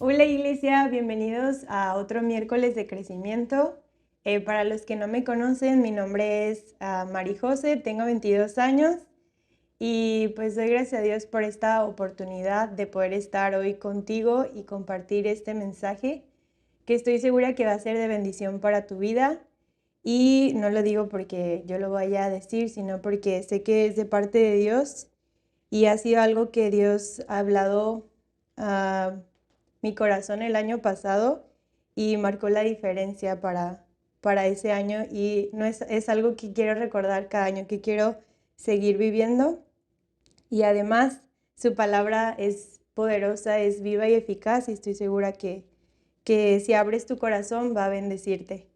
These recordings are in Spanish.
Hola Iglesia, bienvenidos a otro miércoles de crecimiento. Para los que no me conocen, mi nombre es Mari José, tengo 22 años y pues doy gracias a Dios por esta oportunidad de poder estar hoy contigo y compartir este mensaje que estoy segura que va a ser de bendición para tu vida. Y no lo digo porque yo lo vaya a decir, sino porque sé que es de parte de Dios y ha sido algo que Dios ha hablado a mi corazón el año pasado y marcó la diferencia para ese año y no es algo que quiero recordar cada año, que quiero seguir viviendo. Y además su palabra es poderosa, es viva y eficaz y estoy segura que si abres tu corazón va a bendecirte.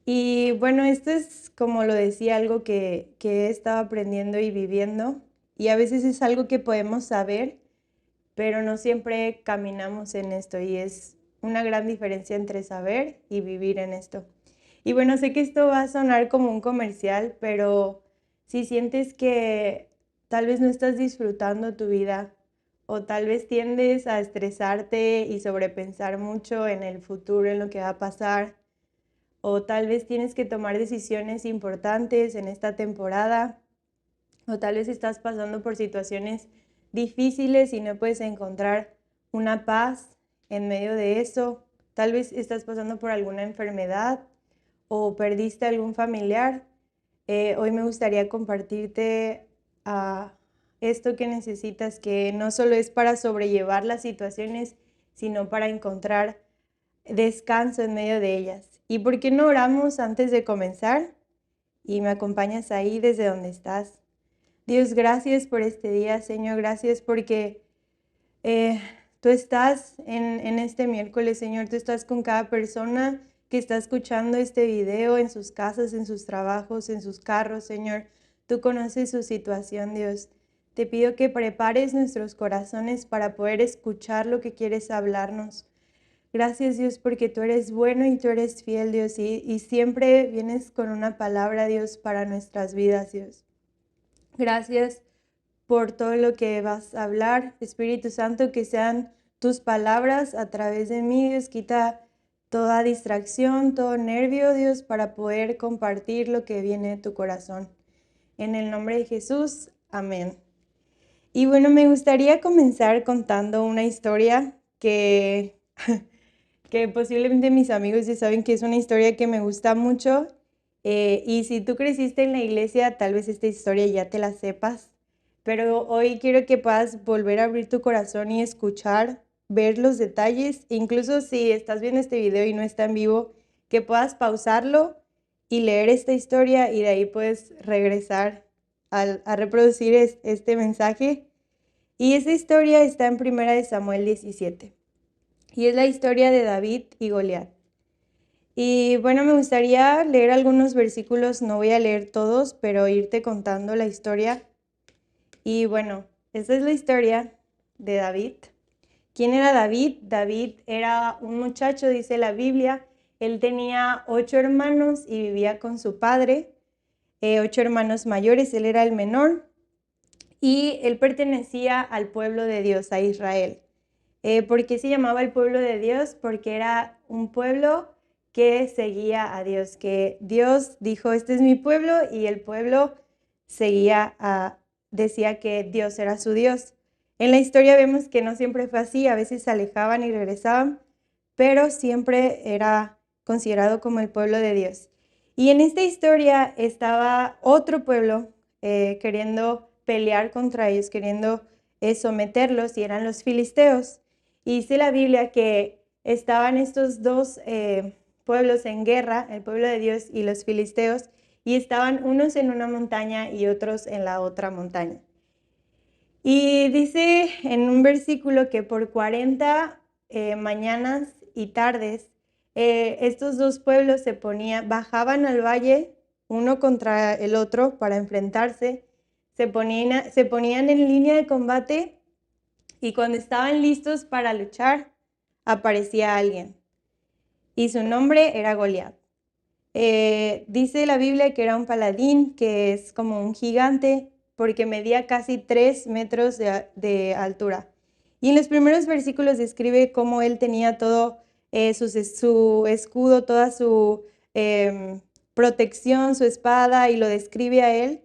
Y bueno, esto es, como lo decía, algo que he estado aprendiendo y viviendo. Y a veces es algo que podemos saber, pero no siempre caminamos en esto. Y es una gran diferencia entre saber y vivir en esto. Y bueno, sé que esto va a sonar como un comercial, pero si sientes que tal vez no estás disfrutando tu vida o tal vez tiendes a estresarte y sobrepensar mucho en el futuro, en lo que va a pasar, o tal vez tienes que tomar decisiones importantes en esta temporada, o tal vez estás pasando por situaciones difíciles y no puedes encontrar una paz en medio de eso, tal vez estás pasando por alguna enfermedad o perdiste algún familiar. Hoy me gustaría compartirte esto que necesitas, que no solo es para sobrellevar las situaciones, sino para encontrar descanso en medio de ellas. ¿Y por qué no oramos antes de comenzar? Y me acompañas ahí desde donde estás. Dios, gracias por este día, Señor. Gracias porque eh, tú estás en este miércoles, Señor. Tú estás con cada persona que está escuchando este video en sus casas, en sus trabajos, en sus carros, Señor. Tú conoces su situación, Dios. Te pido que prepares nuestros corazones para poder escuchar lo que quieres hablarnos. Gracias, Dios, porque tú eres bueno y tú eres fiel, Dios, y siempre vienes con una palabra, Dios, para nuestras vidas, Dios. Gracias por todo lo que vas a hablar, Espíritu Santo, que sean tus palabras a través de mí, Dios. Quita toda distracción, todo nervio, Dios, para poder compartir lo que viene de tu corazón. En el nombre de Jesús, amén. Y bueno, me gustaría comenzar contando una historia que que posiblemente mis amigos ya saben que es una historia que me gusta mucho. Y si tú creciste en la iglesia, tal vez esta historia ya te la sepas, pero hoy quiero que puedas volver a abrir tu corazón y escuchar, ver los detalles, incluso si estás viendo este video y no está en vivo, que puedas pausarlo y leer esta historia y de ahí puedes regresar a reproducir este mensaje. Y esa historia está en 1 Samuel 17. Y es la historia de David y Goliat. Y bueno, me gustaría leer algunos versículos, no voy a leer todos, pero irte contando la historia. Y bueno, esta es la historia de David. ¿Quién era David? David era un muchacho, dice la Biblia. Él tenía 8 hermanos y vivía con su padre, 8 hermanos mayores, él era el menor. Y él pertenecía al pueblo de Dios, a Israel. ¿Por qué se llamaba el pueblo de Dios? Porque era un pueblo que seguía a Dios, que Dios dijo, este es mi pueblo, y el pueblo decía que Dios era su Dios. En la historia vemos que no siempre fue así, a veces se alejaban y regresaban, pero siempre era considerado como el pueblo de Dios. Y en esta historia estaba otro pueblo queriendo pelear contra ellos, queriendo someterlos, y eran los filisteos. Y dice la Biblia que estaban estos dos pueblos en guerra, el pueblo de Dios y los filisteos, y estaban unos en una montaña y otros en la otra montaña. Y dice en un versículo que por 40 mañanas y tardes, estos dos pueblos bajaban al valle uno contra el otro para enfrentarse, se ponían en línea de combate, y cuando estaban listos para luchar, aparecía alguien, y su nombre era Goliat. Dice la Biblia que era un paladín, que es como un gigante, porque medía casi 3 metros de altura. Y en los primeros versículos describe cómo él tenía todo su escudo, toda su protección, su espada, y lo describe a él.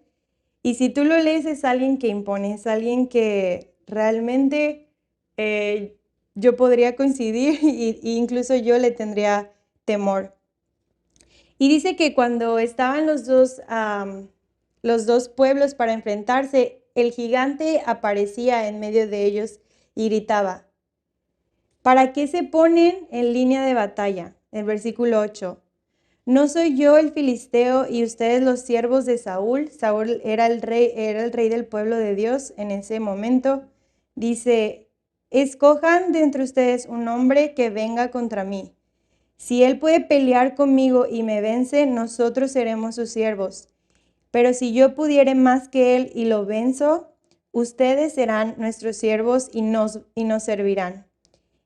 Y si tú lo lees, es alguien que impone, es alguien que realmente yo podría coincidir y incluso yo le tendría temor. Y dice que cuando estaban los dos pueblos para enfrentarse, el gigante aparecía en medio de ellos y gritaba: ¿para qué se ponen en línea de batalla? El versículo 8. ¿No soy yo el filisteo y ustedes los siervos de Saúl? Saúl era el rey del pueblo de Dios en ese momento. Dice: escojan de entre ustedes un hombre que venga contra mí. Si él puede pelear conmigo y me vence, nosotros seremos sus siervos. Pero si yo pudiere más que él y lo venzo, ustedes serán nuestros siervos y nos servirán.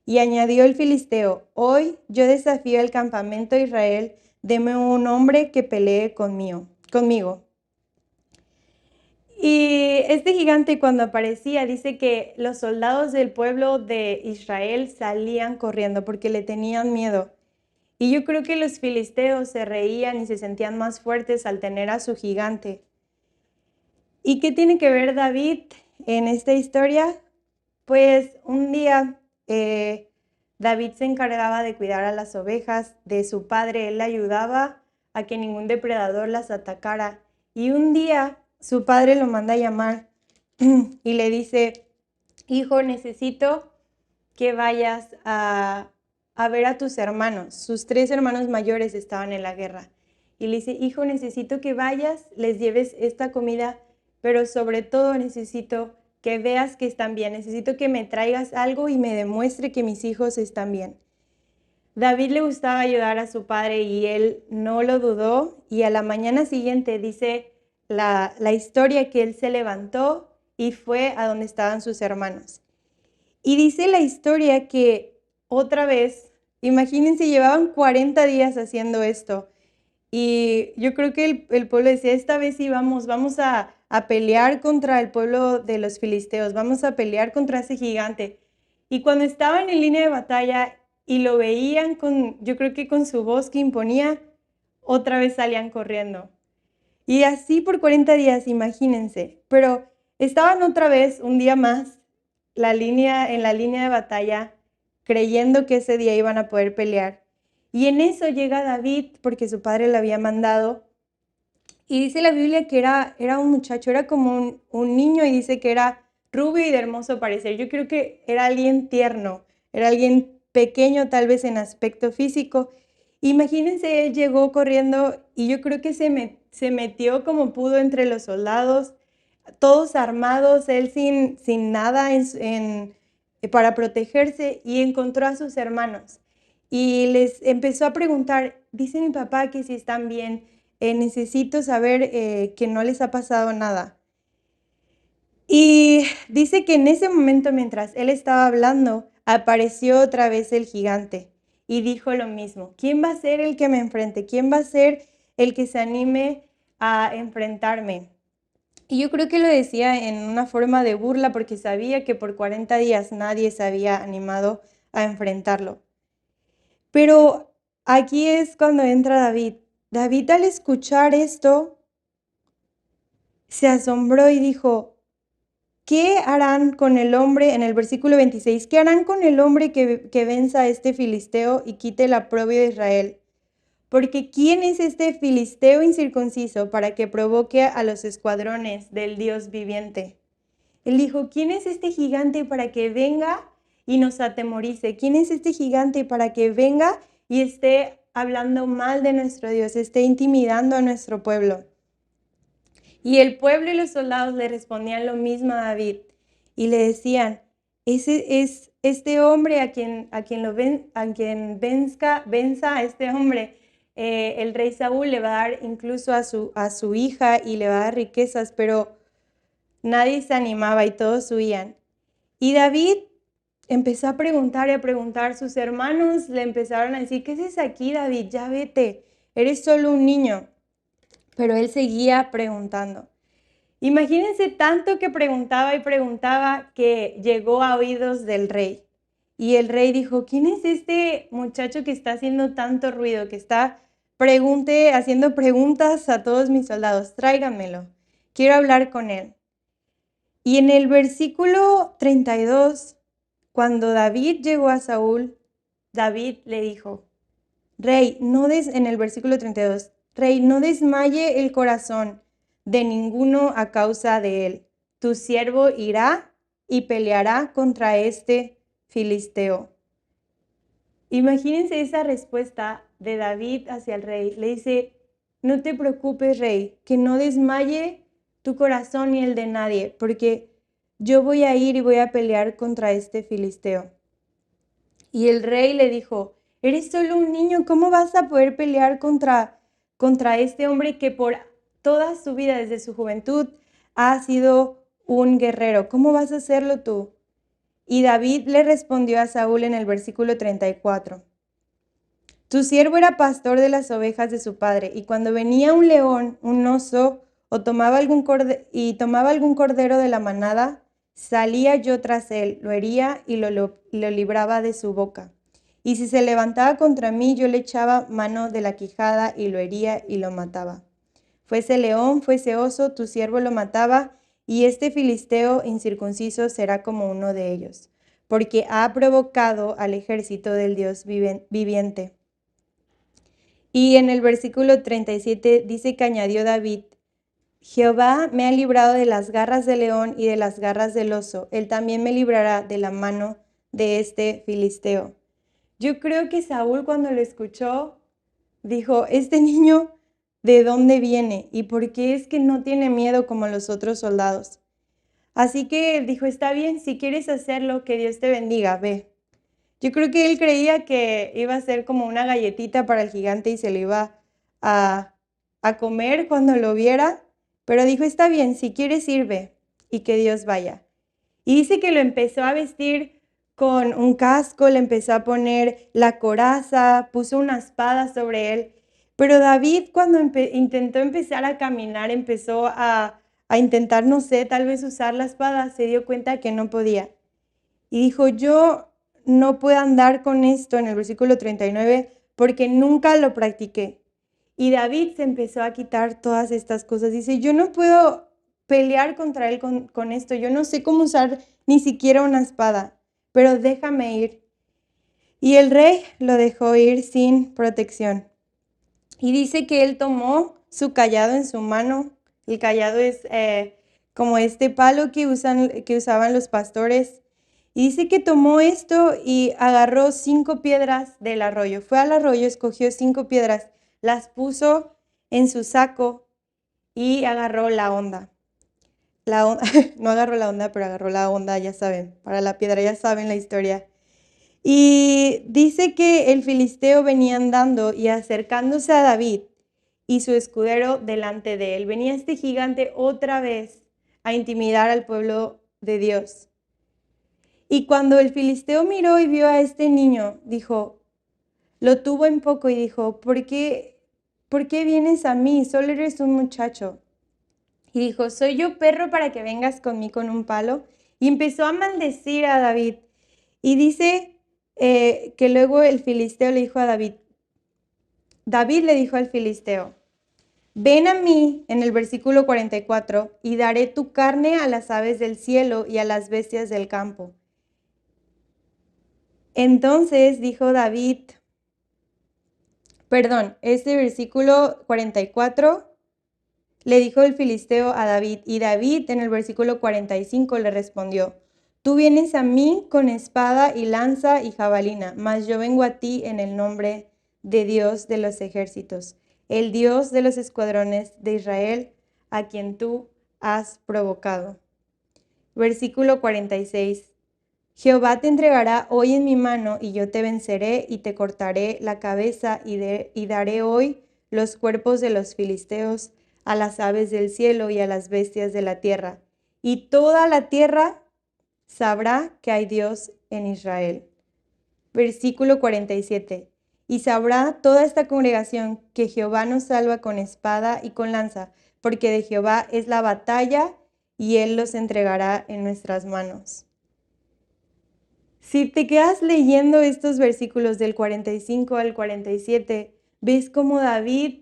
Y añadió el filisteo: hoy yo desafío el campamento de Israel, deme un hombre que pelee conmigo. Y este gigante, cuando aparecía, dice que los soldados del pueblo de Israel salían corriendo porque le tenían miedo. Y yo creo que los filisteos se reían y se sentían más fuertes al tener a su gigante. ¿Y qué tiene que ver David en esta historia? Pues un día David se encargaba de cuidar a las ovejas de su padre. Él le ayudaba a que ningún depredador las atacara. Y un día su padre lo manda a llamar y le dice: hijo, necesito que vayas a ver a tus hermanos. Sus 3 hermanos mayores estaban en la guerra. Y le dice: hijo, necesito que vayas, les lleves esta comida, pero sobre todo necesito que veas que están bien. Necesito que me traigas algo y me demuestre que mis hijos están bien. David le gustaba ayudar a su padre y él no lo dudó. Y a la mañana siguiente dice la historia que él se levantó y fue a donde estaban sus hermanos. Y dice la historia que otra vez, imagínense, llevaban 40 días haciendo esto. Y yo creo que el pueblo decía: esta vez sí vamos a pelear contra el pueblo de los filisteos, vamos a pelear contra ese gigante. Y cuando estaban en línea de batalla y lo veían yo creo que con su voz que imponía, otra vez salían corriendo. Y así por 40 días, imagínense. Pero estaban otra vez un día más en la línea de batalla, creyendo que ese día iban a poder pelear. Y en eso llega David, porque su padre lo había mandado. Y dice la Biblia que era un muchacho, era como un niño, y dice que era rubio y de hermoso parecer. Yo creo que era alguien tierno, era alguien pequeño tal vez en aspecto físico. Imagínense, él llegó corriendo y yo creo que se metió como pudo entre los soldados, todos armados, él sin nada para protegerse, y encontró a sus hermanos. Y les empezó a preguntar: dice mi papá que si están bien, necesito saber que no les ha pasado nada. Y dice que en ese momento, mientras él estaba hablando, apareció otra vez el gigante y dijo lo mismo: ¿quién va a ser el que me enfrente? ¿Quién va a ser el que se anime a enfrentarme? Y yo creo que lo decía en una forma de burla porque sabía que por 40 días nadie se había animado a enfrentarlo. Pero aquí es cuando entra David. David, al escuchar esto, se asombró y dijo: ¿qué harán con el hombre? En el versículo 26, ¿qué harán con el hombre que venza a este filisteo y quite el oprobio de Israel? Porque ¿quién es este filisteo incircunciso para que provoque a los escuadrones del Dios viviente? Él dijo: ¿quién es este gigante para que venga y nos atemorice? ¿Quién es este gigante para que venga y esté hablando mal de nuestro Dios, esté intimidando a nuestro pueblo? Y el pueblo y los soldados le respondían lo mismo a David y le decían: ese es este hombre a quien venza a este hombre. El rey Saúl le va a dar incluso a su hija y le va a dar riquezas, pero nadie se animaba y todos huían. Y David empezó a preguntar y a preguntar. Sus hermanos le empezaron a decir: ¿qué haces aquí, David? Ya vete, eres solo un niño. Pero él seguía preguntando. Imagínense tanto que preguntaba y preguntaba que llegó a oídos del rey. Y el rey dijo, ¿quién es este muchacho que está haciendo tanto ruido, que está haciendo preguntas a todos mis soldados? Tráiganmelo, quiero hablar con él. Y en el versículo 32, cuando David llegó a Saúl, David le dijo, Rey, en el versículo 32, Rey, no desmaye el corazón de ninguno a causa de él. Tu siervo irá y peleará contra este filisteo. Imagínense esa respuesta de David hacia el rey. Le dice, no te preocupes, rey, que no desmaye tu corazón ni el de nadie, porque yo voy a ir y voy a pelear contra este filisteo. Y el rey le dijo, eres solo un niño, ¿cómo vas a poder pelear contra este hombre que por toda su vida, desde su juventud, ha sido un guerrero? ¿Cómo vas a hacerlo tú? Y David le respondió a Saúl en el versículo 34. Tu siervo era pastor de las ovejas de su padre, y cuando venía un león, un oso, o tomaba algún cordero de la manada, salía yo tras él, lo hería y lo libraba de su boca. Y si se levantaba contra mí, yo le echaba mano de la quijada y lo hería y lo mataba. Fuese león, fuese oso, tu siervo lo mataba, y este filisteo incircunciso será como uno de ellos, porque ha provocado al ejército del Dios viviente. Y en el versículo 37 dice que añadió David, Jehová me ha librado de las garras del león y de las garras del oso. Él también me librará de la mano de este filisteo. Yo creo que Saúl cuando lo escuchó dijo, este niño, ¿de dónde viene? ¿Y por qué es que no tiene miedo como los otros soldados? Así que él dijo, está bien, si quieres hacerlo, que Dios te bendiga, ve. Yo creo que él creía que iba a ser como una galletita para el gigante y se lo iba a, comer cuando lo viera, pero dijo, está bien, si quieres sirve y que Dios vaya. Y dice que lo empezó a vestir con un casco, le empezó a poner la coraza, puso una espada sobre él. Pero David cuando intentó empezar a caminar, empezó a intentar, no sé, tal vez usar la espada, se dio cuenta que no podía. Y dijo, yo no puedo andar con esto en el versículo 39 porque nunca lo practiqué. Y David se empezó a quitar todas estas cosas. Dice, yo no puedo pelear contra él con esto. Yo no sé cómo usar ni siquiera una espada, pero déjame ir. Y el rey lo dejó ir sin protección. Y dice que él tomó su cayado en su mano. El cayado es como este palo que usaban los pastores. Y dice que tomó esto y agarró 5 piedras del arroyo. Fue al arroyo, escogió 5 piedras, las puso en su saco y agarró la onda. No agarró la onda, pero agarró la onda, ya saben, para la piedra, ya saben la historia. Y dice que el filisteo venía andando y acercándose a David y su escudero delante de él. Venía este gigante otra vez a intimidar al pueblo de Dios. Y cuando el filisteo miró y vio a este niño, dijo, lo tuvo en poco y dijo, ¿por qué vienes a mí? Solo eres un muchacho. Y dijo, ¿soy yo perro para que vengas conmigo con un palo? Y empezó a maldecir a David. Y dice que luego el filisteo le dijo a David le dijo al filisteo, ven a mí, en el versículo 44, y daré tu carne a las aves del cielo y a las bestias del campo. Entonces dijo David, este versículo 44 le dijo el filisteo a David, y David en el versículo 45 le respondió, tú vienes a mí con espada y lanza y jabalina, mas yo vengo a ti en el nombre de Dios de los ejércitos, el Dios de los escuadrones de Israel, a quien tú has provocado. Versículo 46. Jehová te entregará hoy en mi mano, y yo te venceré y te cortaré la cabeza y daré hoy los cuerpos de los filisteos a las aves del cielo y a las bestias de la tierra. Y toda la tierra sabrá que hay Dios en Israel. Versículo 47. y sabrá toda esta congregación que Jehová nos salva con espada y con lanza, porque de Jehová es la batalla y él los entregará en nuestras manos. Si te quedas leyendo estos versículos del 45 al 47, ves cómo David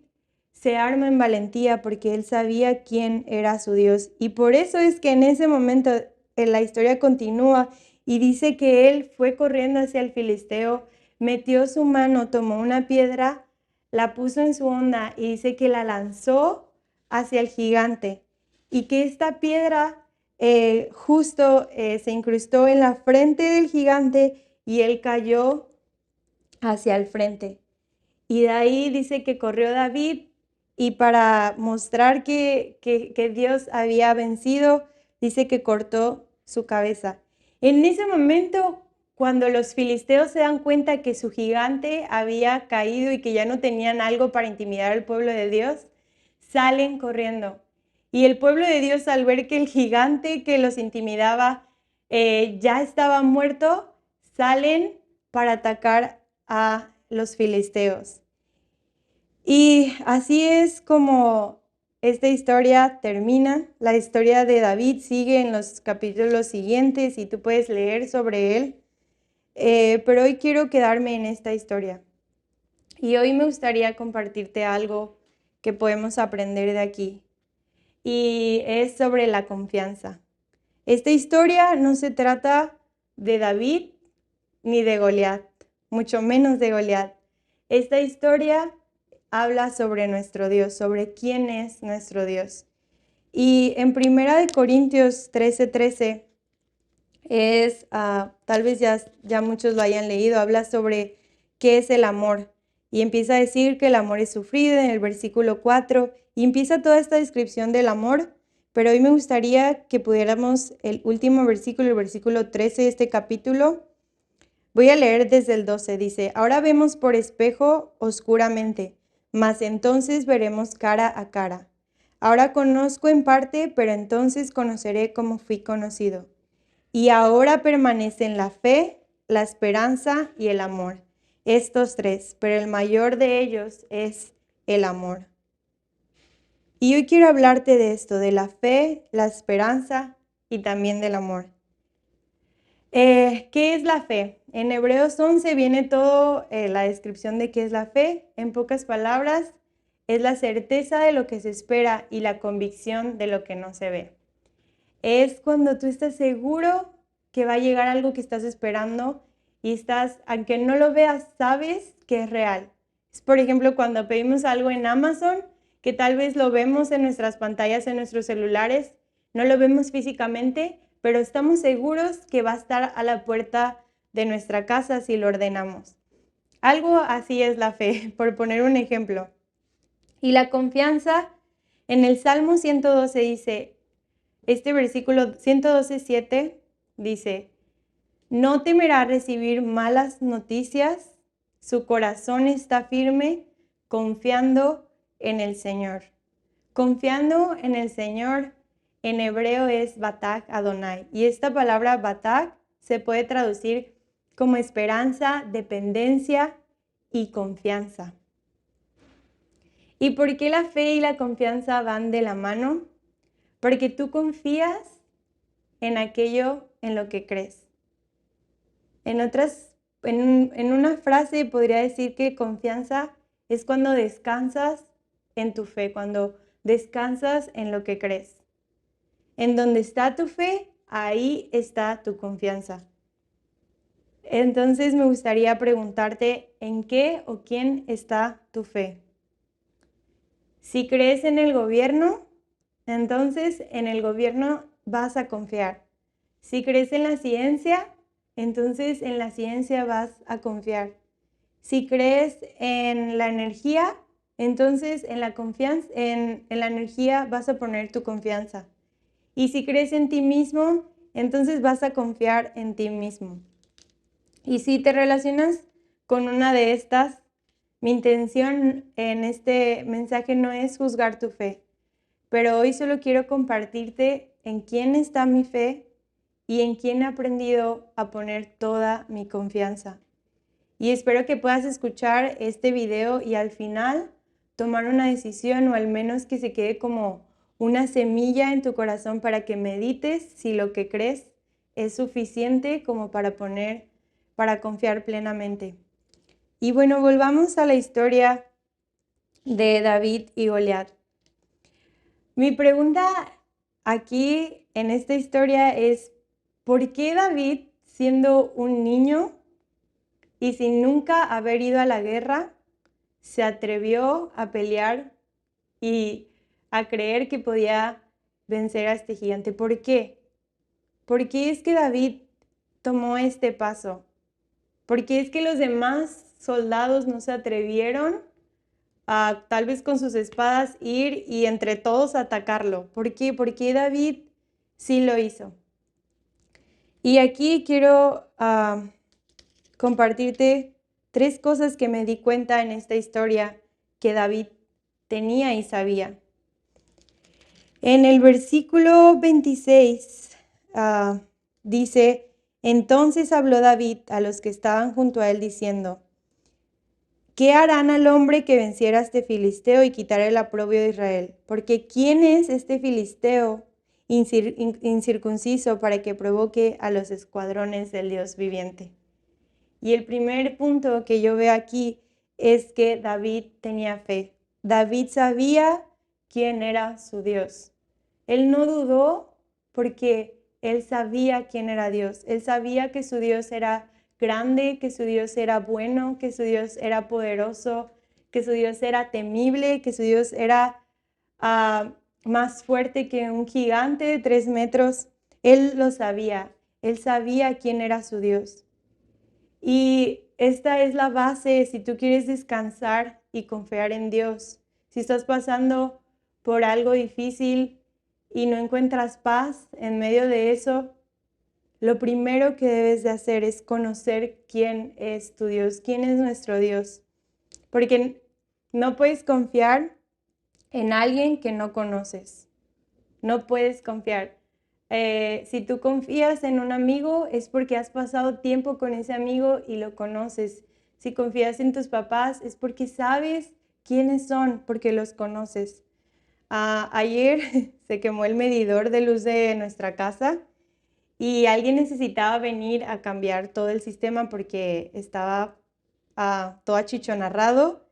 se arma en valentía porque él sabía quién era su Dios. Y por eso es que en ese momento la historia continúa y dice que él fue corriendo hacia el filisteo, metió su mano, tomó una piedra, la puso en su honda y dice que la lanzó hacia el gigante y que esta piedra se incrustó en la frente del gigante y él cayó hacia el frente. Y de ahí dice que corrió David y para mostrar que Dios había vencido, dice que cortó su cabeza. En ese momento, cuando los filisteos se dan cuenta que su gigante había caído y que ya no tenían algo para intimidar al pueblo de Dios, salen corriendo. Y el pueblo de Dios, al ver que el gigante que los intimidaba ya estaba muerto, salen para atacar a los filisteos. Y así es como esta historia termina. La historia de David sigue en los capítulos siguientes y tú puedes leer sobre él. Pero hoy quiero quedarme en esta historia. Y hoy me gustaría compartirte algo que podemos aprender de aquí. Y es sobre la confianza. Esta historia no se trata de David ni de Goliat, mucho menos de Goliat. Esta historia habla sobre nuestro Dios, sobre quién es nuestro Dios. Y en 1 Corintios 13:13 es, tal vez ya muchos lo hayan leído, habla sobre qué es el amor. Y empieza a decir que el amor es sufrido en el versículo 4 y empieza toda esta descripción del amor. Pero hoy me gustaría que pudiéramos el último versículo, el versículo 13 de este capítulo. Voy a leer desde el 12, dice, ahora vemos por espejo oscuramente, mas entonces veremos cara a cara. Ahora conozco en parte, pero entonces conoceré como fui conocido. Y ahora permanecen la fe, la esperanza y el amor. Estos tres, pero el mayor de ellos es el amor. Y hoy quiero hablarte de esto, de la fe, la esperanza y también del amor. ¿Qué es la fe? En Hebreos 11 viene toda la descripción de qué es la fe. En pocas palabras, es la certeza de lo que se espera y la convicción de lo que no se ve. Es cuando tú estás seguro que va a llegar algo que estás esperando y estás, aunque no lo veas, sabes que es real. Es, por ejemplo, cuando pedimos algo en Amazon, que tal vez lo vemos en nuestras pantallas, en nuestros celulares, no lo vemos físicamente, pero estamos seguros que va a estar a la puerta de nuestra casa si lo ordenamos. Algo así es la fe, por poner un ejemplo. Y la confianza, en el Salmo 112 dice, este versículo 112:7 dice, no temerá recibir malas noticias, su corazón está firme, confiando en el Señor. Confiando en el Señor, en hebreo es Batak Adonai. Y esta palabra Batak se puede traducir como esperanza, dependencia y confianza. ¿Y por qué la fe y la confianza van de la mano? Porque tú confías en aquello en lo que crees. En una frase podría decir que confianza es cuando descansas en tu fe, cuando descansas en lo que crees. En donde está tu fe, ahí está tu confianza. Entonces me gustaría preguntarte, ¿en qué o quién está tu fe? Si crees en el gobierno, entonces en el gobierno vas a confiar. Si crees en la ciencia, entonces en la ciencia vas a confiar. Si crees en la energía, entonces en la energía vas a poner tu confianza. Y si crees en ti mismo, entonces vas a confiar en ti mismo. Y si te relacionas con una de estas, mi intención en este mensaje no es juzgar tu fe, pero hoy solo quiero compartirte en quién está mi fe y en quién he aprendido a poner toda mi confianza. Y espero que puedas escuchar este video y al final tomar una decisión o al menos que se quede como una semilla en tu corazón para que medites si lo que crees es suficiente como para confiar plenamente. Y bueno, volvamos a la historia de David y Goliat. Mi pregunta aquí en esta historia es, ¿por qué David, siendo un niño y sin nunca haber ido a la guerra, se atrevió a pelear y a creer que podía vencer a este gigante? ¿Por qué? ¿Por qué es que David tomó este paso? ¿Por qué es que los demás soldados no se atrevieron a, tal vez con sus espadas, ir y entre todos atacarlo? ¿Por qué? ¿Por qué David sí lo hizo? Y aquí quiero compartirte 3 cosas que me di cuenta en esta historia que David tenía y sabía. En el versículo 26 dice, entonces habló David a los que estaban junto a él diciendo, ¿qué harán al hombre que venciera a este filisteo y quitara el oprobio de Israel? Porque ¿quién es este filisteo incircunciso para que provoque a los escuadrones del Dios viviente? Y el primer punto que yo veo aquí es que David tenía fe. David sabía quién era su Dios. Él no dudó porque él sabía quién era Dios. Él sabía que su Dios era grande, que su Dios era bueno, que su Dios era poderoso, que su Dios era temible, que su Dios era más fuerte que un gigante de 3 metros. Él lo sabía. Él sabía quién era su Dios. Y esta es la base si tú quieres descansar y confiar en Dios. Si estás pasando por algo difícil y no encuentras paz en medio de eso, lo primero que debes de hacer es conocer quién es tu Dios, quién es nuestro Dios. Porque no puedes confiar en alguien que no conoces. No puedes confiar. Si tú confías en un amigo es porque has pasado tiempo con ese amigo y lo conoces. Si confías en tus papás es porque sabes quiénes son, porque los conoces. Ayer se quemó el medidor de luz de nuestra casa y alguien necesitaba venir a cambiar todo el sistema porque estaba todo achichonarrado.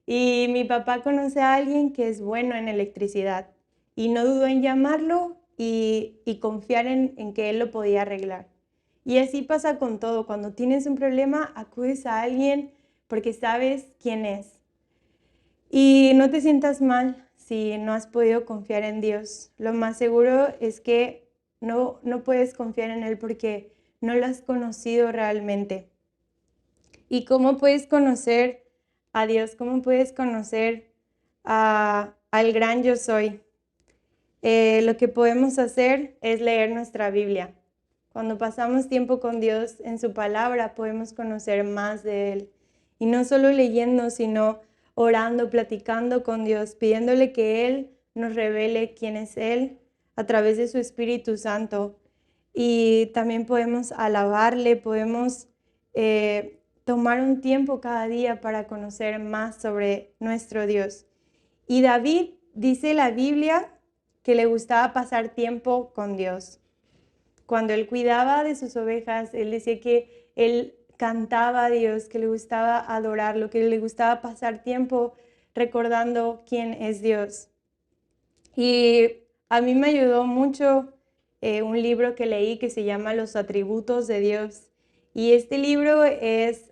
Y mi papá conoce a alguien que es bueno en electricidad y no dudó en llamarlo y confiar en que él lo podía arreglar. Y así pasa con todo. Cuando tienes un problema, acudes a alguien porque sabes quién es. Y no te sientas mal si no has podido confiar en Dios. Lo más seguro es que no puedes confiar en Él porque no lo has conocido realmente. ¿Y cómo puedes conocer a Dios? ¿Cómo puedes conocer al gran yo soy? Lo que podemos hacer es leer nuestra Biblia. Cuando pasamos tiempo con Dios en su palabra, podemos conocer más de Él. Y no solo leyendo, sino orando, platicando con Dios, pidiéndole que Él nos revele quién es Él a través de su Espíritu Santo. Y también podemos alabarle, podemos tomar un tiempo cada día para conocer más sobre nuestro Dios. Y David, dice la Biblia, que le gustaba pasar tiempo con Dios. Cuando él cuidaba de sus ovejas, él decía que él cantaba a Dios, que le gustaba adorarlo, que le gustaba pasar tiempo recordando quién es Dios. Y a mí me ayudó mucho un libro que leí que se llama Los atributos de Dios. Y este libro es,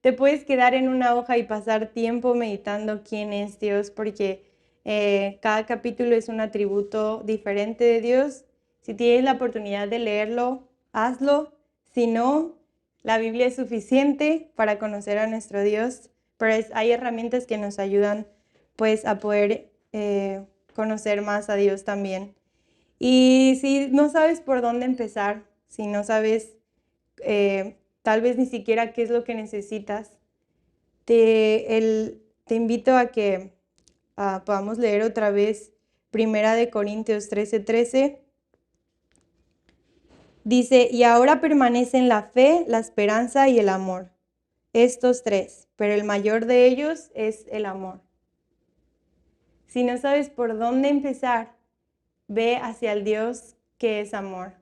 te puedes quedar en una hoja y pasar tiempo meditando quién es Dios, porque cada capítulo es un atributo diferente de Dios. Si tienes la oportunidad de leerlo, hazlo. Si no, la Biblia es suficiente para conocer a nuestro Dios, pero hay herramientas que nos ayudan pues a poder conocer más a Dios también. Y si no sabes por dónde empezar, si no sabes tal vez ni siquiera qué es lo que necesitas, te invito a que podamos leer otra vez 1 Corintios 13:13. Dice, y ahora permanecen la fe, la esperanza y el amor. Estos tres, pero el mayor de ellos es el amor. Si no sabes por dónde empezar, ve hacia el Dios que es amor.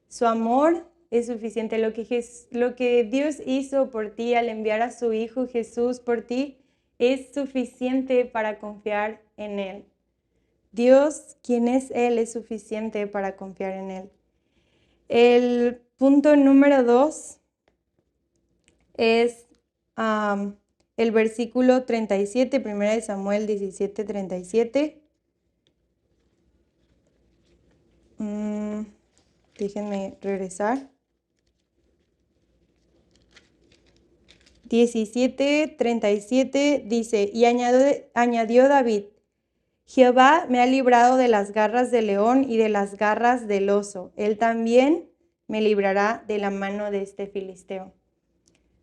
Su amor es suficiente. Lo que Dios hizo por ti al enviar a su Hijo Jesús por ti es suficiente para confiar en Él. Dios, quien es Él, es suficiente para confiar en Él. El punto número 2 es el versículo 37, 1 Samuel 17, 37. Déjenme regresar. 17:37 dice, y añadió David, Jehová me ha librado de las garras del león y de las garras del oso. Él también me librará de la mano de este filisteo.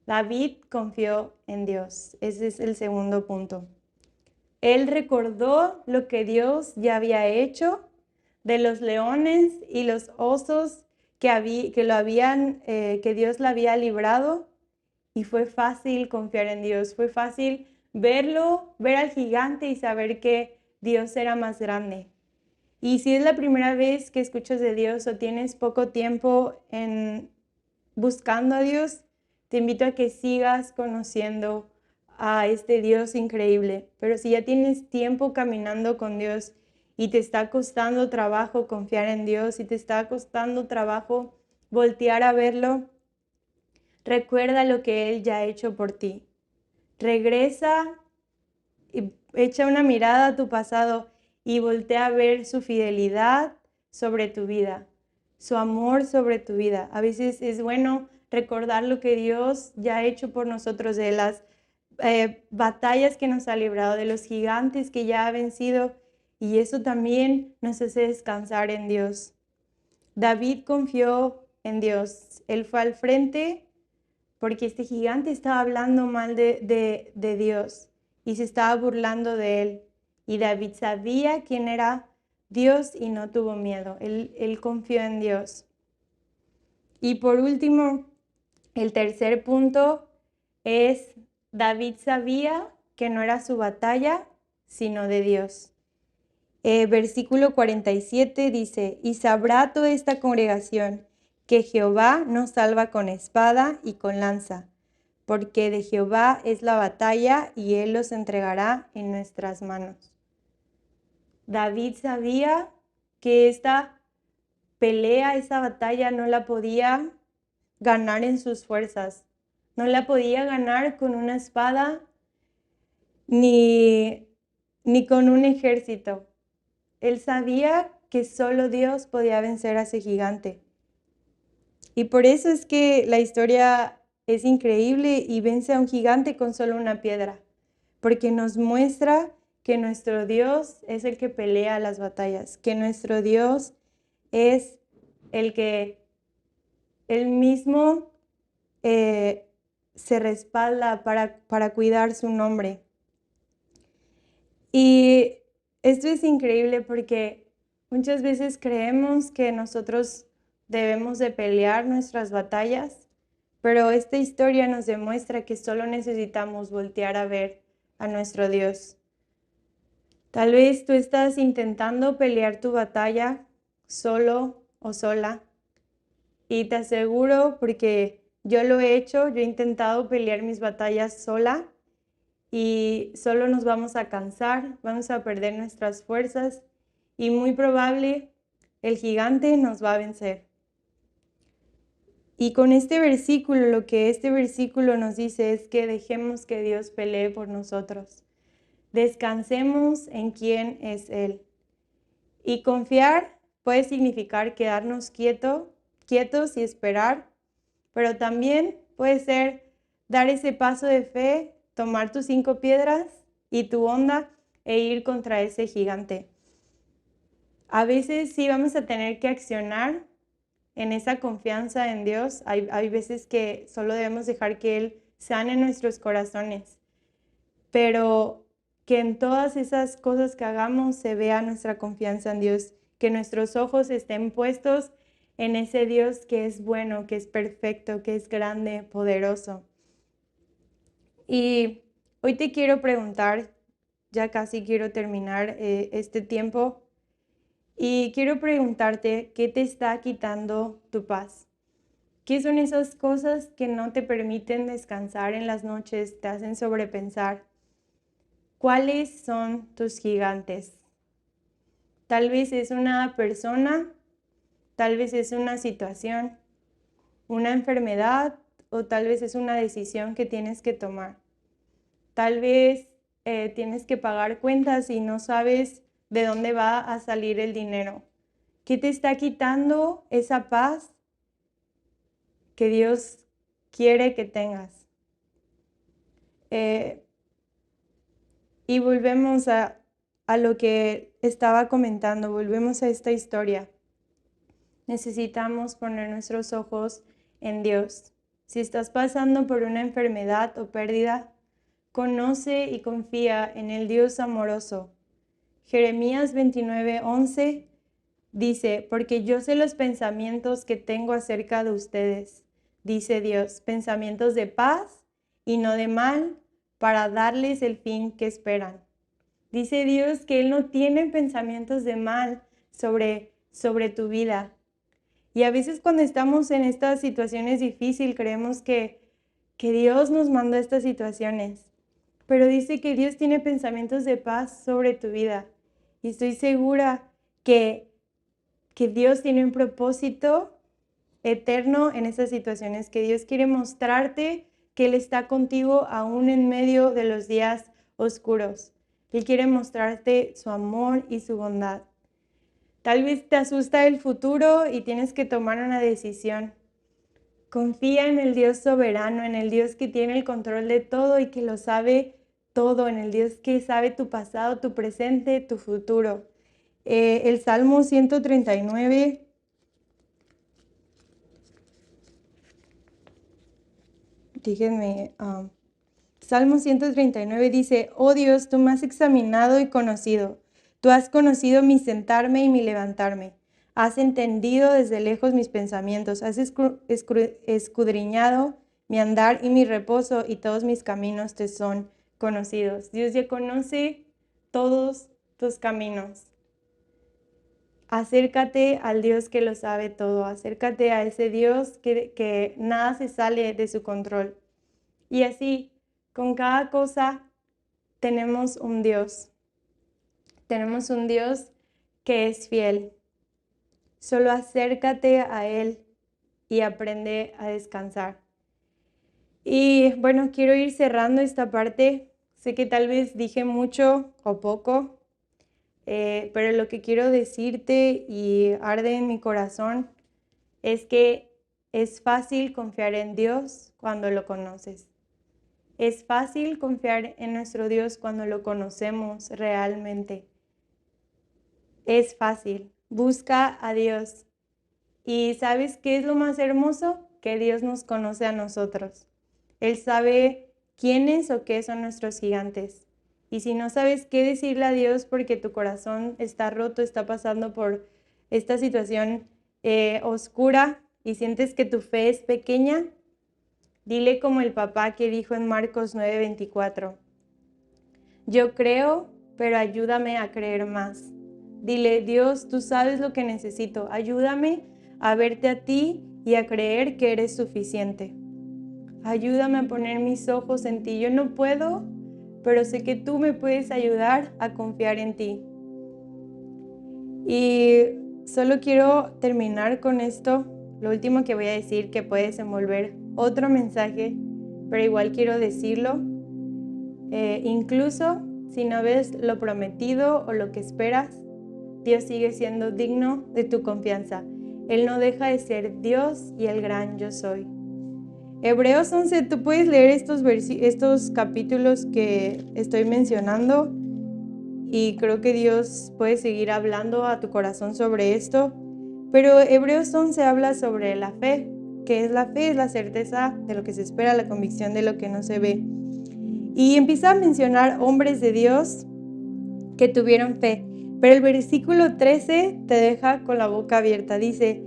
David confió en Dios. Ese es el segundo punto. Él recordó lo que Dios ya había hecho de los leones y los osos que Dios le había librado. Y fue fácil confiar en Dios, fue fácil verlo, ver al gigante y saber que Dios era más grande. Y si es la primera vez que escuchas de Dios o tienes poco tiempo buscando a Dios, te invito a que sigas conociendo a este Dios increíble. Pero si ya tienes tiempo caminando con Dios y te está costando trabajo confiar en Dios y te está costando trabajo voltear a verlo, recuerda lo que Él ya ha hecho por ti. Regresa y echa una mirada a tu pasado y voltea a ver su fidelidad sobre tu vida, su amor sobre tu vida. A veces es bueno recordar lo que Dios ya ha hecho por nosotros, de las batallas que nos ha librado, de los gigantes que ya ha vencido, y eso también nos hace descansar en Dios. David confió en Dios. Él fue al frente porque este gigante estaba hablando mal de Dios y se estaba burlando de él. Y David sabía quién era Dios y no tuvo miedo. Él confió en Dios. Y por último, el tercer punto es, David sabía que no era su batalla, sino de Dios. Versículo 47 dice, y sabrá toda esta congregación que Jehová nos salva con espada y con lanza, porque de Jehová es la batalla y Él los entregará en nuestras manos. David sabía que esta pelea, esa batalla no la podía ganar en sus fuerzas, no la podía ganar con una espada ni con un ejército. Él sabía que solo Dios podía vencer a ese gigante. Y por eso es que la historia es increíble y vence a un gigante con solo una piedra, porque nos muestra que nuestro Dios es el que pelea las batallas, que nuestro Dios es el que él mismo se respalda para cuidar su nombre. Y esto es increíble porque muchas veces creemos que nosotros debemos de pelear nuestras batallas, pero esta historia nos demuestra que solo necesitamos voltear a ver a nuestro Dios. Tal vez tú estás intentando pelear tu batalla solo o sola, y te aseguro, porque yo lo he hecho, yo he intentado pelear mis batallas sola, y solo nos vamos a cansar, vamos a perder nuestras fuerzas y muy probable el gigante nos va a vencer. Y con este versículo, lo que este versículo nos dice es que dejemos que Dios pelee por nosotros. Descansemos en quién es Él. Y confiar puede significar quedarnos quietos y esperar, pero también puede ser dar ese paso de fe, tomar tus 5 piedras y tu onda e ir contra ese gigante. A veces sí vamos a tener que accionar en esa confianza en Dios. Hay veces que solo debemos dejar que Él sane nuestros corazones, pero que en todas esas cosas que hagamos se vea nuestra confianza en Dios, que nuestros ojos estén puestos en ese Dios que es bueno, que es perfecto, que es grande, poderoso. Y hoy te quiero preguntar, ya casi quiero terminar este tiempo, y quiero preguntarte, ¿qué te está quitando tu paz? ¿Qué son esas cosas que no te permiten descansar en las noches, te hacen sobrepensar? ¿Cuáles son tus gigantes? Tal vez es una persona, tal vez es una situación, una enfermedad o tal vez es una decisión que tienes que tomar. Tal vez tienes que pagar cuentas y no sabes de dónde va a salir el dinero. ¿Qué te está quitando esa paz que Dios quiere que tengas? Y volvemos a lo que estaba comentando, volvemos a esta historia. Necesitamos poner nuestros ojos en Dios. Si estás pasando por una enfermedad o pérdida, conoce y confía en el Dios amoroso. Jeremías 29:11 dice, porque yo sé los pensamientos que tengo acerca de ustedes, dice Dios, pensamientos de paz y no de mal, para darles el fin que esperan. Dice Dios que Él no tiene pensamientos de mal sobre tu vida. Y a veces cuando estamos en estas situaciones difíciles creemos que Dios nos mandó estas situaciones. Pero dice que Dios tiene pensamientos de paz sobre tu vida. Y estoy segura que Dios tiene un propósito eterno en esas situaciones, que Dios quiere mostrarte que Él está contigo aún en medio de los días oscuros. Él quiere mostrarte su amor y su bondad. Tal vez te asusta el futuro y tienes que tomar una decisión. Confía en el Dios soberano, en el Dios que tiene el control de todo y que lo sabe todo, en el Dios que sabe tu pasado, tu presente, tu futuro. El Salmo 139, díganme, Salmo 139 dice, oh Dios, tú me has examinado y conocido. Tú has conocido mi sentarme y mi levantarme. Has entendido desde lejos mis pensamientos. Has escudriñado mi andar y mi reposo, y todos mis caminos te son conocidos. Dios ya conoce todos tus caminos. Acércate al Dios que lo sabe todo. Acércate a ese Dios que nada se sale de su control. Y así, con cada cosa tenemos un Dios. Tenemos un Dios que es fiel. Solo acércate a Él y aprende a descansar. Y bueno, quiero ir cerrando esta parte. Sé que tal vez dije mucho o poco, pero lo que quiero decirte y arde en mi corazón es que es fácil confiar en Dios cuando lo conoces. Es fácil confiar en nuestro Dios cuando lo conocemos realmente. Es fácil. Busca a Dios. ¿Y sabes qué es lo más hermoso? Que Dios nos conoce a nosotros. Él sabe quiénes o qué son nuestros gigantes. Y si no sabes qué decirle a Dios porque tu corazón está roto, está pasando por esta situación oscura y sientes que tu fe es pequeña, dile como el papá que dijo en Marcos 9:24, yo creo, pero ayúdame a creer más. Dile, Dios, tú sabes lo que necesito, ayúdame a verte a ti y a creer que eres suficiente. Ayúdame a poner mis ojos en ti. Yo no puedo, pero sé que tú me puedes ayudar a confiar en ti. Y solo quiero terminar con esto. Lo último que voy a decir, que puede desenvolver otro mensaje, pero igual quiero decirlo. Incluso si no ves lo prometido o lo que esperas, Dios sigue siendo digno de tu confianza. Él no deja de ser Dios y el gran yo soy. Hebreos 11, tú puedes leer estos capítulos que estoy mencionando y creo que Dios puede seguir hablando a tu corazón sobre esto. Pero Hebreos 11 habla sobre la fe. ¿Qué es la fe? Es la certeza de lo que se espera, la convicción de lo que no se ve. Y empieza a mencionar hombres de Dios que tuvieron fe. Pero el versículo 13 te deja con la boca abierta. Dice,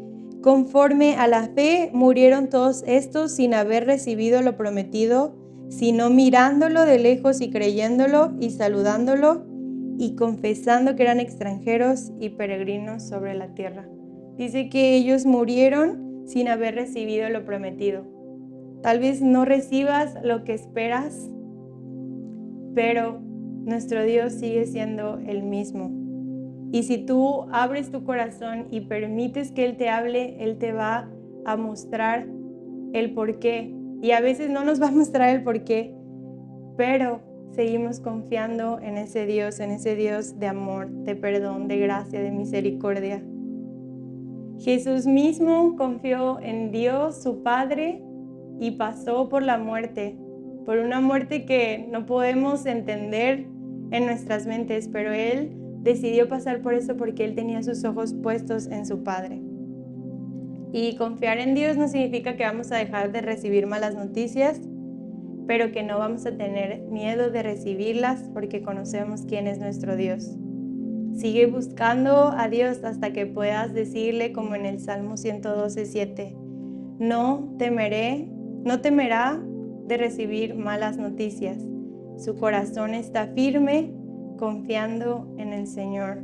Conforme a la fe murieron todos estos sin haber recibido lo prometido, sino mirándolo de lejos y creyéndolo y saludándolo y confesando que eran extranjeros y peregrinos sobre la tierra. Dice que ellos murieron sin haber recibido lo prometido. Tal vez no recibas lo que esperas, pero nuestro Dios sigue siendo el mismo. Y si tú abres tu corazón y permites que Él te hable, Él te va a mostrar el porqué. Y a veces no nos va a mostrar el porqué, pero seguimos confiando en ese Dios de amor, de perdón, de gracia, de misericordia. Jesús mismo confió en Dios, su Padre, y pasó por la muerte, por una muerte que no podemos entender en nuestras mentes, pero Él decidió pasar por eso porque Él tenía sus ojos puestos en su Padre. Y confiar en Dios no significa que vamos a dejar de recibir malas noticias, pero que no vamos a tener miedo de recibirlas porque conocemos quién es nuestro Dios. Sigue buscando a Dios hasta que puedas decirle, como en el Salmo 112:7, no temerá de recibir malas noticias. Su corazón está firme, confiando en el Señor.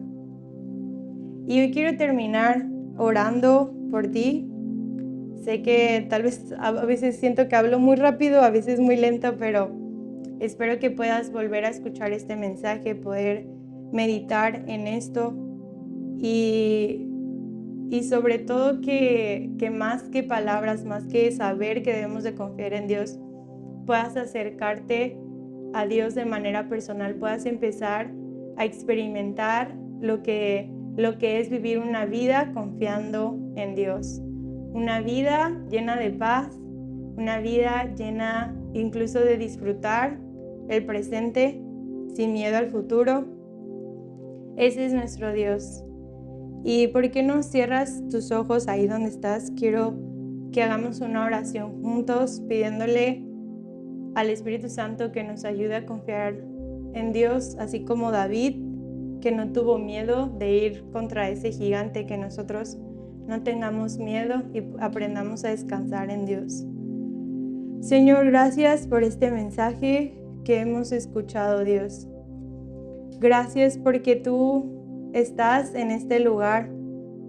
Y hoy quiero terminar orando por ti. Sé que tal vez a veces siento que hablo muy rápido, a veces muy lento, pero espero que puedas volver a escuchar este mensaje, poder meditar en esto y sobre todo que más que palabras, más que saber que debemos de confiar en Dios, puedas acercarte a Dios de manera personal, puedas empezar a experimentar lo que es vivir una vida confiando en Dios. Una vida llena de paz, una vida llena incluso de disfrutar el presente sin miedo al futuro. Ese es nuestro Dios. ¿Y por qué no cierras tus ojos ahí donde estás? Quiero que hagamos una oración juntos pidiéndole al Espíritu Santo que nos ayude a confiar en Dios, así como David, que no tuvo miedo de ir contra ese gigante, que nosotros no tengamos miedo y aprendamos a descansar en Dios. Señor, gracias por este mensaje que hemos escuchado, Dios. Gracias porque tú estás en este lugar,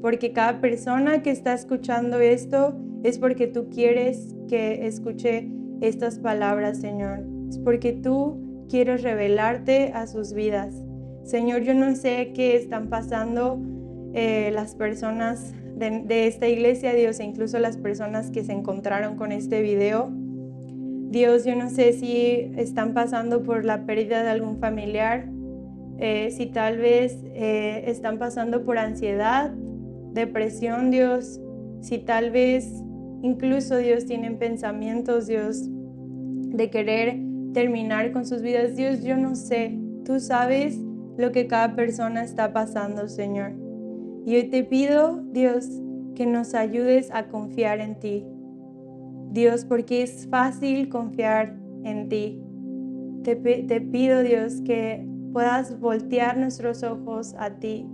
porque cada persona que está escuchando esto es porque tú quieres que escuche estas palabras, Señor. Es porque tú quieres revelarte a sus vidas. Señor, yo no sé qué están pasando las personas de esta iglesia, Dios, e incluso las personas que se encontraron con este video. Dios, yo no sé si están pasando por la pérdida de algún familiar, si tal vez están pasando por ansiedad, depresión, Dios, si tal vez incluso, Dios, tienen pensamientos, Dios, de querer terminar con sus vidas. Dios, yo no sé, tú sabes lo que cada persona está pasando, Señor. Y hoy te pido, Dios, que nos ayudes a confiar en ti. Dios, porque es fácil confiar en ti. Te pido, Dios, que puedas voltear nuestros ojos a ti.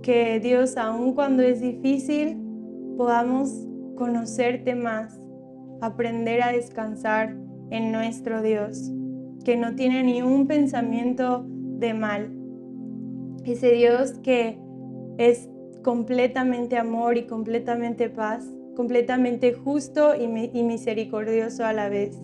Que, Dios, aun cuando es difícil, podamos conocerte más, aprender a descansar en nuestro Dios, que no tiene ni un pensamiento de mal. Ese Dios que es completamente amor y completamente paz, completamente justo y misericordioso a la vez.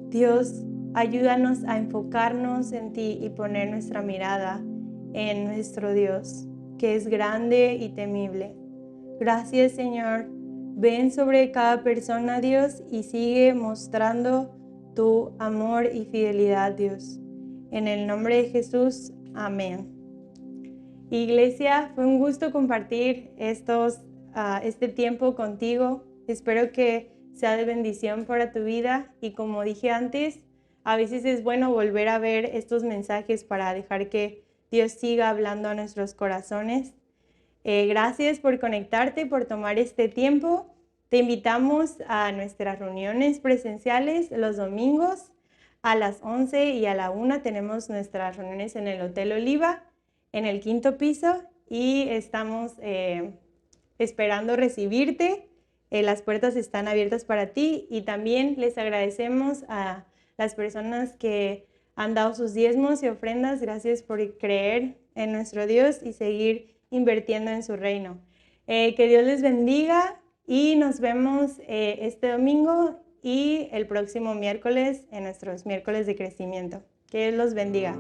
Dios, ayúdanos a enfocarnos en ti y poner nuestra mirada en nuestro Dios, que es grande y temible. Gracias, Señor. Ven sobre cada persona, Dios, y sigue mostrando tu amor y fidelidad, Dios. En el nombre de Jesús, amén. Iglesia, fue un gusto compartir este tiempo contigo. Espero que sea de bendición para tu vida y como dije antes, a veces es bueno volver a ver estos mensajes para dejar que Dios siga hablando a nuestros corazones. Gracias por conectarte, por tomar este tiempo. Te invitamos a nuestras reuniones presenciales los domingos a las 11 y a la 1. Tenemos nuestras reuniones en el Hotel Oliva, en el 5º piso, y estamos esperando recibirte. Las puertas están abiertas para ti y también les agradecemos a las personas que han dado sus diezmos y ofrendas. Gracias por creer en nuestro Dios y seguir invirtiendo en su reino. Que Dios les bendiga y nos vemos este domingo y el próximo miércoles en nuestros miércoles de crecimiento. Que Dios los bendiga.